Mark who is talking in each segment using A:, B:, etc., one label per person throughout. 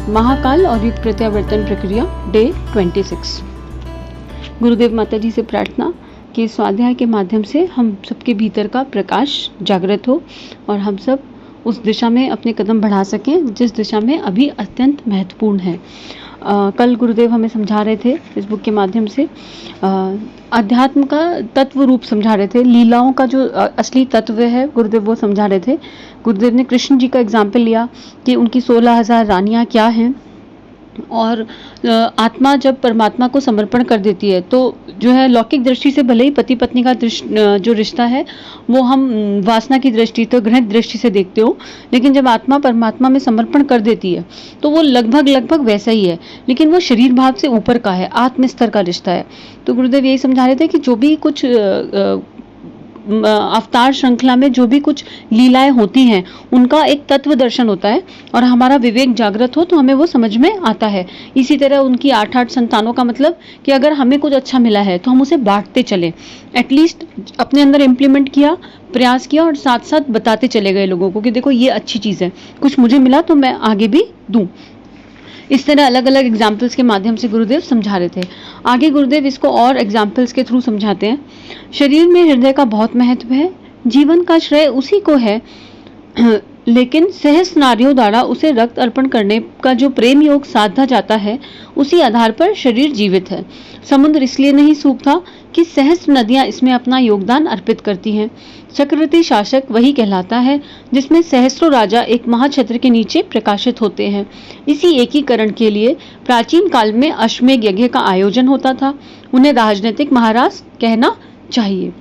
A: महाकाल और युग प्रत्यावर्तन प्रक्रिया डे 26। गुरुदेव माता जी से प्रार्थना कि स्वाध्याय के माध्यम से हम सबके भीतर का प्रकाश जागृत हो और हम सब उस दिशा में अपने कदम बढ़ा सकें जिस दिशा में अभी अत्यंत महत्वपूर्ण है। कल गुरुदेव हमें समझा रहे थे इस बुक के माध्यम से अध्यात्म का तत्व रूप समझा रहे थे, लीलाओं का जो असली तत्व है गुरुदेव वो समझा रहे थे। गुरुदेव ने कृष्ण जी का एग्जाम्पल लिया कि उनकी 16,000 रानियां क्या हैं और आत्मा जब परमात्मा को समर्पण कर देती है तो जो है लौकिक दृष्टि से भले ही पति पत्नी का जो रिश्ता है वो हम वासना की दृष्टि तो घृणित दृष्टि से देखते हो, लेकिन जब आत्मा परमात्मा में समर्पण कर देती है तो वो लगभग वैसा ही है, लेकिन वो शरीर भाव से ऊपर का है, आत्म स्तर का रिश्ता है। तो गुरुदेव यही समझा रहे थे कि जो भी कुछ अवतार श्रृंखला में जो भी कुछ लीलाएं होती हैं उनका एक तत्व दर्शन होता है और हमारा विवेक जागृत हो तो हमें वो समझ में आता है। इसी तरह उनकी 8 संतानों का मतलब कि अगर हमें कुछ अच्छा मिला है तो हम उसे बांटते चले, एटलीस्ट अपने अंदर इम्प्लीमेंट किया, प्रयास किया और साथ साथ बताते चले गए लोगों को कि देखो ये अच्छी चीज है, कुछ मुझे मिला तो मैं आगे भी दूं। इस तरह अलग अलग एग्जाम्पल्स के माध्यम से गुरुदेव समझा रहे थे। आगे गुरुदेव इसको और एग्जाम्पल्स के थ्रू समझाते हैं। शरीर में हृदय का बहुत महत्व है, जीवन का श्रेय उसी को है, लेकिन सहस्त्र नारियों द्वारा उसे रक्त अर्पण करने का जो प्रेम योग साधा जाता है उसी आधार पर शरीर जीवित है। समुद्र इसलिए नहीं सूखता कि सहस्त्र नदियां इसमें अपना योगदान अर्पित करती हैं। चक्रवर्ती शासक वही कहलाता है जिसमें सहस्त्रों राजा एक महाछत्र के नीचे प्रकाशित होते हैं। इसी एकीकरण के लिए प्राचीन काल में अश्वमेध यज्ञ का आयोजन होता था। उन्हें राजनीतिक महाराज कहना चाहिए।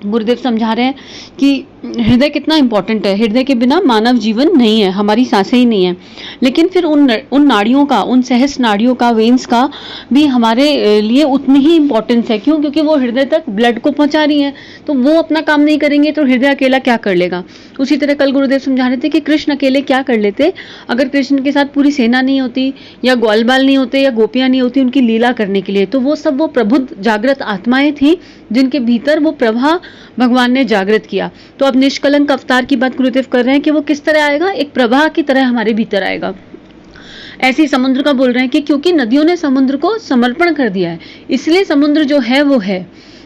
A: गुरुदेव समझा रहे हैं कि हृदय कितना इंपॉर्टेंट है, हृदय के बिना मानव जीवन नहीं है, हमारी सांसें ही नहीं है। लेकिन फिर उन नाड़ियों का, उन सहस्त्र नाड़ियों का, वेन्स का भी हमारे लिए उतनी ही इंपॉर्टेंस है। क्यों? क्योंकि वो हृदय तक ब्लड को पहुंचा रही है, तो वो अपना काम नहीं करेंगे तो हृदय अकेला क्या कर लेगा। उसी तरह कल गुरुदेव समझा रहे थे कि कृष्ण अकेले क्या कर लेते अगर कृष्ण के साथ पूरी सेना नहीं होती या ग्वाल बाल नहीं होते या गोपियां नहीं होती उनकी लीला करने के लिए। तो वो सब वो प्रबुद्ध जागृत आत्माएं थी जिनके भीतर वो प्रभा भगवान ने जागृत किया। तो अब निष्कलंक अवतार की बात गुरुदेव कर रहे हैं कि वो किस तरह आएगा, एक प्रवाह की तरह हमारे भीतर आएगा। ऐसे ही समुद्र का बोल रहे हैं कि क्योंकि नदियों ने समुद्र को समर्पण कर दिया है इसलिए समुद्र जो है वो है।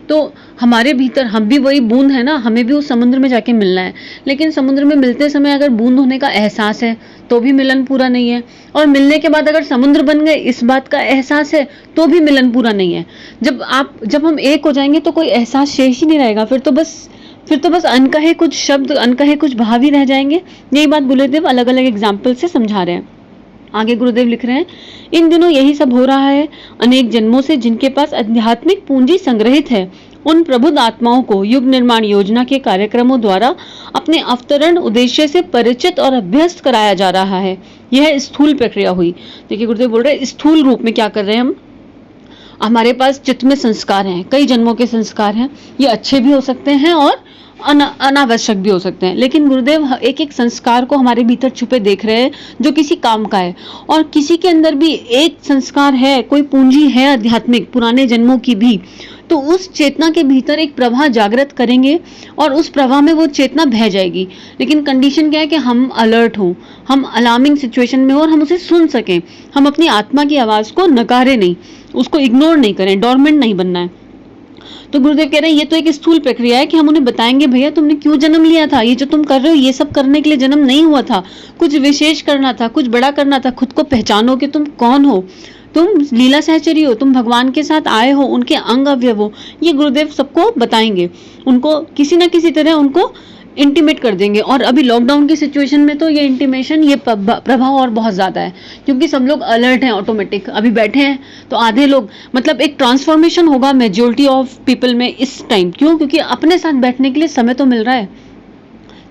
A: तो हमारे भीतर हम भी वही बूंद है ना, हमें भी उस समुद्र में जाके मिलना है। लेकिन समुद्र में मिलते समय अगर बूंद होने का एहसास है तो भी मिलन पूरा नहीं है, और मिलने के बाद अगर समुद्र बन गए इस बात का एहसास है तो भी मिलन पूरा नहीं है। जब हम एक हो जाएंगे तो कोई एहसास शेष ही नहीं रहेगा, फिर तो बस अनकहे कुछ शब्द, अनकहे कुछ भाव ही रह जाएंगे। यही बात गुरुदेव अलग अलग एग्जाम्पल से समझा रहे हैं। आगे गुरुदेव लिख रहे हैं, इन दिनों यही सब हो रहा है। अनेक जन्मों से जिनके पास आध्यात्मिक पूंजी संग्रहित है उन प्रबुद्ध आत्माओं को युग निर्माण योजना के कार्यक्रमों द्वारा अपने अवतरण उद्देश्य से परिचित और अभ्यस्त कराया जा रहा है। यह स्थूल प्रक्रिया हुई। देखिए गुरुदेव बोल रहे हैं स्थूल रूप में क्या कर रहे हैं हम। हमारे पास चित्त में संस्कार हैं, कई जन्मों के संस्कार हैं, ये अच्छे भी हो सकते हैं और अनावश्यक भी हो सकते हैं। लेकिन गुरुदेव एक एक संस्कार को हमारे भीतर छुपे देख रहे हैं जो किसी काम का है, और किसी के अंदर भी एक संस्कार है, कोई पूंजी है आध्यात्मिक पुराने जन्मों की भी, तो उस चेतना के भीतर एक प्रवाह जागृत करेंगे और उस प्रवाह में वो चेतना बह जाएगी। लेकिन कंडीशन क्या है कि हम अलर्ट हों, हम अलार्मिंग सिचुएशन में हो और हम उसे सुन सकें। हम अपनी आत्मा की आवाज को नकारे नहीं, उसको इग्नोर नहीं करें, डोरमेंट नहीं बनना है। तो गुरुदेव कह रहे हैं ये तो एक स्थूल प्रक्रिया है कि हम उन्हें बताएंगे भैया तुमने क्यों जन्म लिया था, ये जो तुम कर रहे हो ये सब करने के लिए जन्म नहीं हुआ था, कुछ विशेष करना था, कुछ बड़ा करना था। खुद को पहचानो कि तुम कौन हो, तुम लीला सहचरी हो, तुम भगवान के साथ आए हो, उनके अंग अवयव हो। ये गुरुदेव सबको बताएंगे, उनको किसी न किसी तरह उनको इंटीमेट कर देंगे। और अभी लॉकडाउन की सिचुएशन में तो ये इंटीमेशन, ये प्रभाव और बहुत ज्यादा है क्योंकि सब लोग अलर्ट हैं, ऑटोमेटिक अभी बैठे हैं। तो आधे लोग, मतलब एक ट्रांसफॉर्मेशन होगा मेजोरिटी ऑफ पीपल में इस टाइम। क्यों? क्योंकि अपने साथ बैठने के लिए समय तो मिल रहा है,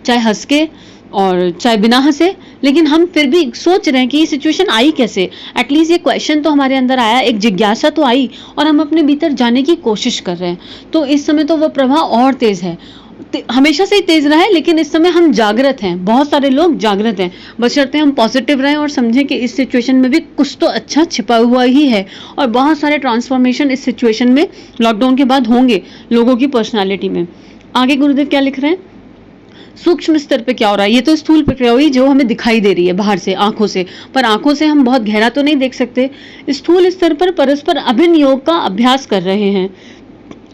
A: चाहे हंस के और चाहे बिना हंसे, लेकिन हम फिर भी सोच रहे हैं कि ये सिचुएशन आई कैसे। एटलीस्ट ये क्वेश्चन तो हमारे अंदर आया, एक जिज्ञासा तो आई और हम अपने भीतर जाने की कोशिश कर रहे हैं। तो इस समय तो वो प्रभाव और तेज है, हमेशा से ही तेज रहा है, लेकिन इस समय हम जागृत हैं, बहुत सारे लोग जागृत हैं। बशर्ते हम पॉजिटिव रहें और समझें कि इस सिचुएशन में भी कुछ तो अच्छा छिपा हुआ ही है और बहुत सारे ट्रांसफॉर्मेशन इस सिचुएशन में लॉकडाउन के बाद होंगे लोगों की पर्सनालिटी में। आगे गुरुदेव क्या लिख रहे हैं, सूक्ष्म स्तर पे क्या हो रहा है। ये तो स्थूल प्रक्रिया हुई जो हमें दिखाई दे रही है बाहर से, आंखों से, पर आंखों से हम बहुत गहरा तो नहीं देख सकते। स्थूल स्तर पर परस्पर अभिन्न योग का अभ्यास कर रहे हैं।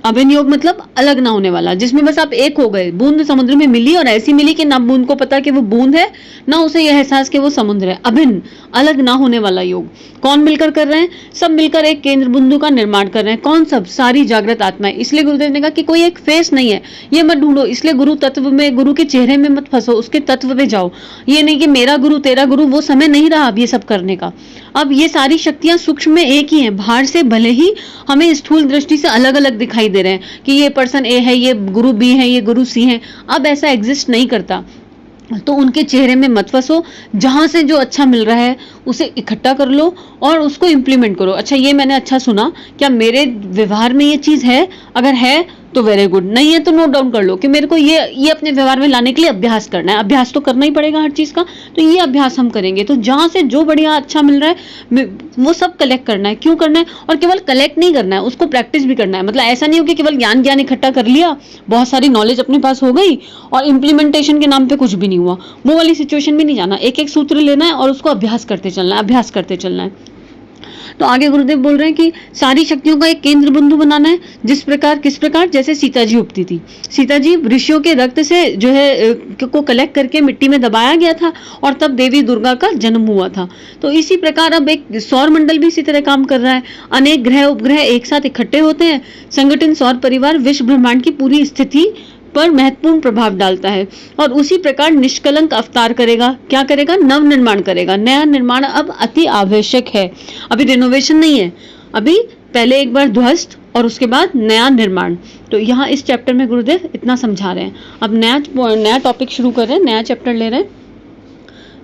A: अभिन्न योग मतलब अलग ना होने वाला, जिसमें बस आप एक हो गए। बूंद समुद्र में मिली और ऐसी मिली कि ना बूंद को पता कि वो बूंद है, ना उसे यह एहसास कि वो समुद्र है। अभिन्न, अलग ना होने वाला योग। कौन मिलकर कर रहे हैं? सब मिलकर एक केंद्र बिंदु का निर्माण कर रहे हैं। कौन सब? सारी जागृत आत्माएं। इसलिए गुरुदेव ने कहा कि कोई एक फेस नहीं है, ये मत ढूंढो। इसलिए गुरु तत्व में, गुरु के चेहरे में मत फंसो, उसके तत्व पे जाओ। ये नहीं कि मेरा गुरु तेरा गुरु, वो समय नहीं रहा अब ये सब करने का। अब ये सारी शक्तियां सूक्ष्म में एक ही हैं। बाहर से भले ही हमें स्थूल दृष्टि से अलग अलग दिखाई दे रहे हैं कि ये पर्सन ए है, ये गुरु बी है, ये गुरु सी है, अब ऐसा एग्जिस्ट नहीं करता। तो उनके चेहरे में मत फंसो, जहां से जो अच्छा मिल रहा है उसे इकट्ठा कर लो और उसको इंप्लीमेंट करो। अच्छा, ये मैंने अच्छा सुना, क्या मेरे व्यवहार में ये चीज है? अगर है तो वेरी गुड, नहीं है तो नोट डाउन कर लो कि मेरे को ये अपने व्यवहार में लाने के लिए अभ्यास करना है। अभ्यास तो करना ही पड़ेगा हर चीज का, तो ये अभ्यास हम करेंगे। तो जहां से जो बढ़िया अच्छा मिल रहा है वो सब कलेक्ट करना है। क्यों करना है? और केवल कलेक्ट नहीं करना है, उसको प्रैक्टिस भी करना है। मतलब ऐसा नहीं हो कि केवल ज्ञान इकट्ठा कर लिया, बहुत सारी नॉलेज अपने पास हो गई और इंप्लीमेंटेशन के नाम पे कुछ भी नहीं हुआ। वो वाली सिचुएशन में नहीं जाना। एक एक सूत्र लेना है और उसको अभ्यास करते चलना है, अभ्यास करते चलना है। तो आगे गुरुदेव बोल रहे हैं कि सारी शक्तियों का एक केंद्र बिंदु बनाना है। जिस प्रकार, किस प्रकार? जैसे सीता जी उगती थी। सीता जी ऋषियों के रक्त से जो है को कलेक्ट करके मिट्टी में दबाया गया था और तब देवी दुर्गा का जन्म हुआ था। तो इसी प्रकार अब एक सौर मंडल भी इसी तरह काम कर रहा है। अनेक ग्रह उपग्रह एक साथ इकट्ठे होते हैं। संगठन सौर परिवार विश्व ब्रह्मांड की पूरी स्थिति पर महत्वपूर्ण प्रभाव डालता है और उसी प्रकार निष्कलंक अवतार करेगा। क्या करेगा? नव निर्माण करेगा। नया निर्माण अब अति आवश्यक है। अभी रिनोवेशन नहीं है, अभी पहले एक बार ध्वस्त और उसके बाद नया निर्माण। तो यहाँ इस चैप्टर में गुरुदेव इतना समझा रहे हैं। अब नया टॉपिक शुरू कर रहे हैं, नया चैप्टर ले रहे हैं,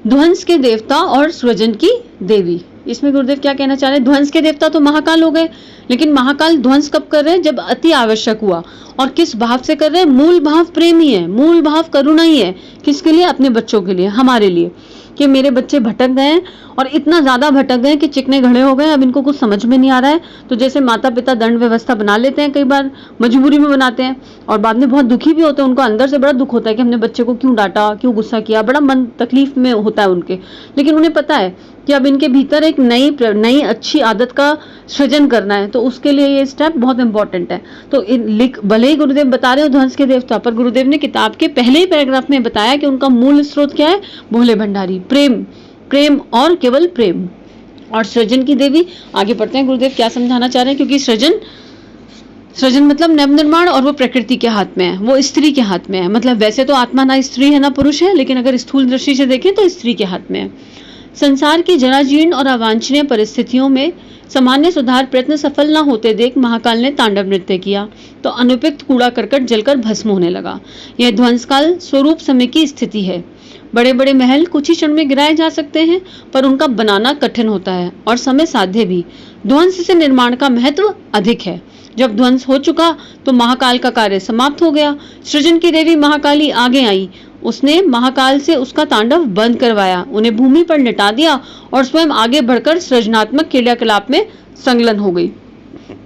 A: ध्वंस के देवता और सृजन की देवी। इसमें गुरुदेव क्या कहना चाह रहे हैं? ध्वंस के देवता तो महाकाल हो गए, लेकिन महाकाल ध्वंस कब कर रहे हैं? जब अति आवश्यक हुआ। और किस भाव से कर रहे हैं? मूल भाव प्रेम ही है, मूल भाव करुणा ही है। किसके लिए? अपने बच्चों के लिए, हमारे लिए, कि मेरे बच्चे भटक गए हैं और इतना ज्यादा भटक गए कि चिकने घड़े हो गए, अब इनको कुछ समझ में नहीं आ रहा है। तो जैसे माता पिता दंड व्यवस्था बना लेते हैं, कई बार मजबूरी में बनाते हैं और बाद में बहुत दुखी भी होते हैं। उनको अंदर से बड़ा दुख होता है कि हमने बच्चे को क्यों डांटा, क्यों गुस्सा किया, बड़ा मन तकलीफ में होता है उनके। लेकिन उन्हें पता है कि अब इनके भीतर एक नई अच्छी आदत का सृजन करना है, तो उसके लिए ये स्टेप बहुत इंपॉर्टेंट है। तो भले ही गुरुदेव बता रहे हो ध्वंस के देवता, पर गुरुदेव ने किताब के पहले ही पैराग्राफ में बताया कि उनका मूल स्रोत क्या है? भोले भंडारी, प्रेम, प्रेम और केवल प्रेम। और सृजन की देवी, आगे पढ़ते हैं गुरुदेव क्या समझाना चाह रहे हैं। क्योंकि सृजन मतलब नव निर्माण, और वो प्रकृति के हाथ में है, वो स्त्री के हाथ में है। मतलब वैसे तो आत्मा ना स्त्री है ना पुरुष है, लेकिन अगर स्थूल दृष्टि से देखें तो स्त्री के हाथ में है। संसार की जराजीर्ण और अवांछनीय परिस्थितियों में सामान्य सुधार प्रयत्न सफल न होते देख महाकाल ने तांडव नृत्य किया, तो अनुपयुक्त कूड़ा करकट जलकर भस्म होने लगा। यह ध्वंसकाल स्वरूप समय की स्थिति है। बड़े बड़े महल कुछ ही क्षण में गिराए जा सकते हैं, पर उनका बनाना कठिन होता है और समय साध्य भी। ध्वंस से निर्माण का महत्व अधिक है। जब ध्वंस हो चुका तो महाकाल का कार्य समाप्त हो गया। सृजन की देवी महाकाली आगे आई। उसने महाकाल से उसका तांडव बंद करवाया, उन्हें भूमि पर लिटा दिया और स्वयं आगे बढ़कर सृजनात्मक क्रियाकलाप में संलग्न हो गई।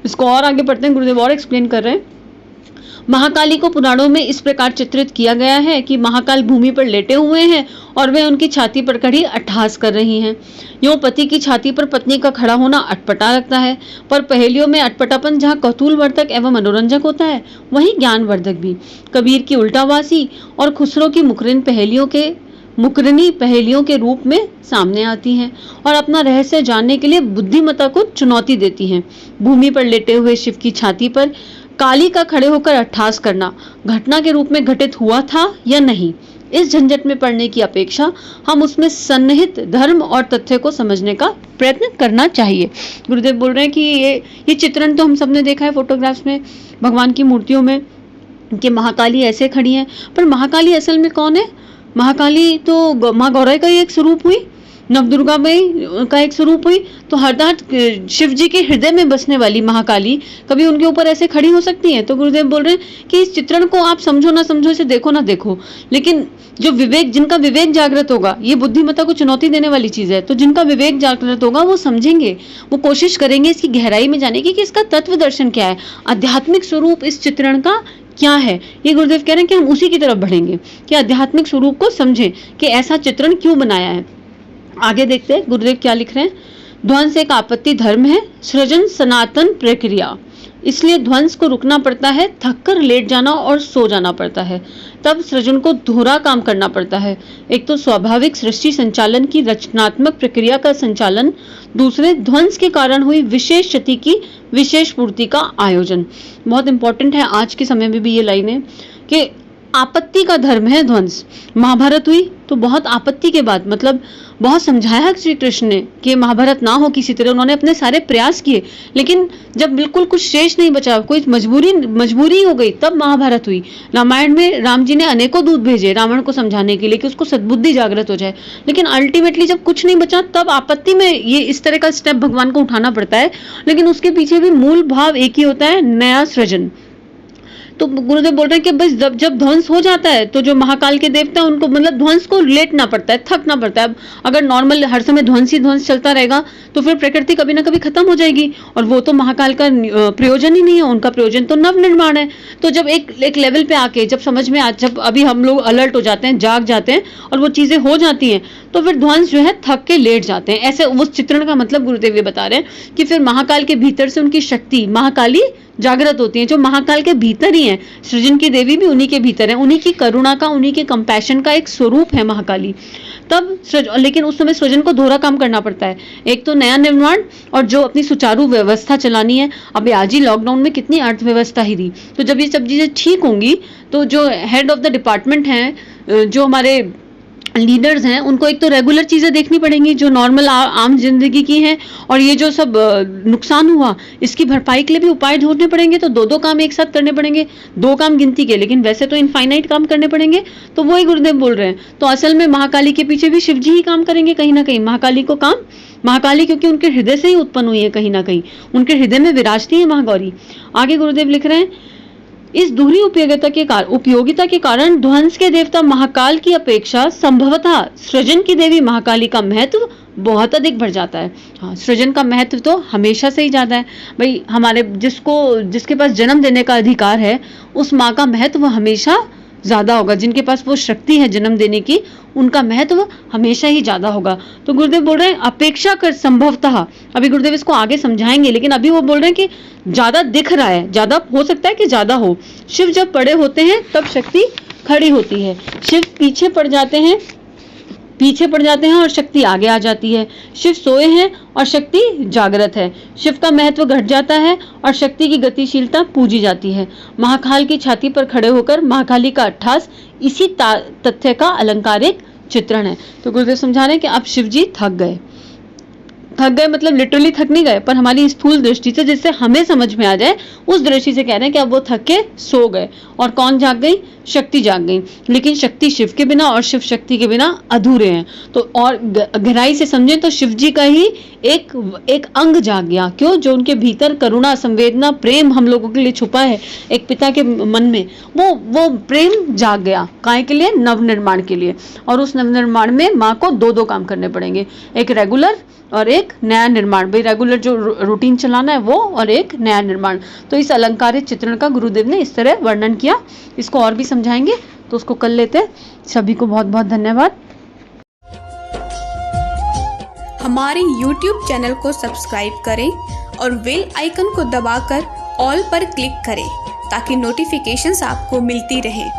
A: इसको और आगे पढ़ते हैं, गुरुदेव और एक्सप्लेन कर रहे हैं। महाकाली को पुराणों में इस प्रकार चित्रित किया गया है कि महाकाल भूमि पर लेटे हुए हैं और वे उनकी छाती पर खड़ी अट्टहास कर रही हैं। यूं पति की छाती पर पत्नी का खड़ा होना अटपटा लगता है, पर पहेलियों में अटपटापन जहाँ कौतूहलवर्धक एवं मनोरंजक होता है, वहीं ज्ञानवर्धक भी। कबीर की उल्टावासी और खुसरो की मुकरनी पहेलियों के रूप में सामने आती हैं और अपना रहस्य जानने के लिए बुद्धिमत्ता को चुनौती देती हैं। भूमि पर लेटे हुए शिव की छाती पर काली का खड़े होकर अट्ठास करना घटना के रूप में घटित हुआ था या नहीं, इस झंझट में पड़ने की अपेक्षा हम उसमें सन्निहित धर्म और तथ्य को समझने का प्रयत्न करना चाहिए। गुरुदेव बोल रहे हैं कि ये चित्रण तो हम सबने देखा है फोटोग्राफ्स में, भगवान की मूर्तियों में, कि महाकाली ऐसे खड़ी हैं, पर महाकाली असल में कौन है? महाकाली तो माँ गौरा का ही एक स्वरूप हुई, नवदुर्गा में का एक स्वरूप हुई। तो हरदात शिव जी के हृदय में बसने वाली महाकाली कभी उनके ऊपर ऐसे खड़ी हो सकती है? तो गुरुदेव बोल रहे हैं कि इस चित्रण को आप समझो ना समझो, इसे देखो ना देखो, लेकिन जो जिनका विवेक जागृत होगा, ये बुद्धिमत्ता को चुनौती देने वाली चीज है, तो जिनका विवेक जागृत होगा वो समझेंगे, वो कोशिश करेंगे इसकी गहराई में जाने की कि इसका तत्व दर्शन क्या है, आध्यात्मिक स्वरूप इस चित्रण का क्या है, ये गुरुदेव कह रहे हैं कि हम उसी की तरफ बढ़ेंगे, कि आध्यात्मिक स्वरूप को समझें कि ऐसा चित्रण क्यों बनाया है। आगे देखते हैं गुरुदेव क्या लिख रहे हैं। ध्वंस एक आपत्ति धर्म है, सृजन सनातन प्रक्रिया, इसलिए ध्वंस को रुकना पड़ता है, थककर लेट जाना और सो जाना पड़ता है, तब सृजन को दोहरा काम करना पड़ता है। एक तो स्वाभाविक सृष्टि संचालन की रचनात्मक प्रक्रिया का संचालन, दूसरे ध्वंस के कारण हुई विशेष क्षति की विशेष पूर्ति का आयोजन। बहुत इंपॉर्टेंट है आज के समय में भी ये लाइनें कि आपत्ति का धर्म है ध्वंस। महाभारत हुई तो बहुत आपत्ति के बाद, मतलब बहुत समझाया श्री कृष्ण ने कि महाभारत ना हो किसी तरह, उन्होंने अपने सारे प्रयास किए, लेकिन जब बिल्कुल कुछ शेष नहीं बचा, कोई मजबूरी हो गई, तब महाभारत हुई। रामायण में राम जी ने अनेकों दूत भेजे रावण को समझाने के लिए कि उसको सद्बुद्धि जागृत हो जाए, लेकिन अल्टीमेटली जब कुछ नहीं बचा तब आपत्ति में ये इस तरह का स्टेप भगवान को उठाना पड़ता है। लेकिन उसके पीछे भी मूल भाव एक ही होता है, नया सृजन। तो गुरुदेव बोल रहे हैं कि बस जब ध्वंस हो जाता है तो जो महाकाल के देवता हैं उनको मतलब ध्वंस को लेटना पड़ता है, थकना पड़ता है। अब अगर नॉर्मल हर समय ध्वंस ही ध्वंस चलता रहेगा तो फिर प्रकृति कभी ना कभी खत्म हो जाएगी, और वो तो महाकाल का प्रयोजन ही नहीं है, उनका प्रयोजन तो नव निर्माण है। तो जब एक लेवल पे आके जब समझ में जब अभी हम लोग अलर्ट हो जाते हैं, जाग जाते हैं और वो चीजें हो जाती हैं, तो फिर ध्वंस जो है थक के लेट जाते हैं। ऐसे उस चित्रण का मतलब गुरुदेव ये बता रहे हैं कि फिर महाकाल के भीतर से उनकी शक्ति महाकाली जागृत होती है, जो महाकाल के भीतर ही है। सृजन की देवी भी उन्हीं के भीतर है, उन्हीं की करुणा का, उन्हीं के कंपैशन का एक स्वरूप है महाकाली। तब लेकिन उस समय सृजन को दोहरा काम करना पड़ता है, एक तो नया निर्माण और जो अपनी सुचारू व्यवस्था चलानी है। अब आज ही लॉकडाउन में कितनी अर्थव्यवस्था ही थी, तो जब ये सब चीजें ठीक होंगी तो जो हेड ऑफ द डिपार्टमेंट हैं, जो हमारे लीडर्स हैं, उनको एक तो रेगुलर चीजें देखनी पड़ेंगी जो नॉर्मल आम जिंदगी की हैं, और ये जो सब नुकसान हुआ इसकी भरपाई के लिए भी उपाय ढूंढने पड़ेंगे। तो दो काम एक साथ करने पड़ेंगे, दो काम गिनती के, लेकिन वैसे तो इनफाइनाइट काम करने पड़ेंगे। तो वही गुरुदेव बोल रहे हैं। तो असल में महाकाली के पीछे भी शिव जी ही काम करेंगे कहीं ना कहीं। महाकाली को काम, महाकाली क्योंकि उनके हृदय से ही उत्पन्न हुई है, कहीं ना कहीं उनके हृदय में विराजती है महागौरी। आगे गुरुदेव लिख रहे हैं, इस दोहरी उपयोगिता के कारण ध्वंस के देवता महाकाल की अपेक्षा संभवतः सृजन की देवी महाकाली का महत्व बहुत अधिक बढ़ जाता है। हाँ, सृजन का महत्व तो हमेशा से ही ज्यादा है भाई। हमारे जिसके पास जन्म देने का अधिकार है, उस माँ का महत्व हमेशा ज्यादा होगा। जिनके पास वो शक्ति है जन्म देने की, उनका महत्व हमेशा ही ज्यादा होगा। तो गुरुदेव बोल रहे हैं अपेक्षा कर संभवतः, अभी गुरुदेव इसको आगे समझाएंगे, लेकिन अभी वो बोल रहे हैं कि ज्यादा दिख रहा है, ज्यादा हो सकता है कि ज्यादा हो। शिव जब बड़े होते हैं तब शक्ति खड़ी होती है, शिव पीछे पड़ जाते हैं और शक्ति आगे आ जाती है। शिव सोए हैं और शक्ति जागृत है। शिव का महत्व घट जाता है और शक्ति की गतिशीलता पूजी जाती है। महाकाल की छाती पर खड़े होकर महाकाली का अट्ठास इसी तथ्य का अलंकारिक चित्रण है। तो गुरुदेव समझा रहे हैं कि अब शिव जी थक गए मतलब लिटरली थक नहीं गए, पर हमारी स्थूल दृष्टि से, जिससे हमें समझ में आ जाए उस दृष्टि से कह रहे हैं कि अब वो थक के सो गए। और कौन जाग गई? शक्ति जाग गई। लेकिन शक्ति शिव के बिना और शिव शक्ति के बिना अधूरे हैं। तो और गहराई से समझें तो शिव जी का ही एक अंग जाग गया। क्यों? जो उनके भीतर करुणा, संवेदना, प्रेम हम लोगों के लिए छुपा है एक पिता के मन में, वो प्रेम जाग गया। काय के लिए? नव निर्माण के लिए। और उस नव निर्माण में माँ को दो काम करने पड़ेंगे, एक रेगुलर और एक नया निर्माण। भाई रेगुलर जो रूटीन चलाना है वो, और एक नया निर्माण। तो इस अलंकारित चित्रण का गुरुदेव ने इस तरह वर्णन किया। इसको और भी समझाएंगे तो उसको कर लेते हैं। सभी को बहुत बहुत धन्यवाद।
B: हमारे YouTube चैनल को सब्सक्राइब करें और बेल आइकन को दबाकर ऑल पर क्लिक करें ताकि नोटिफिकेशंस आपको मिलती रहें।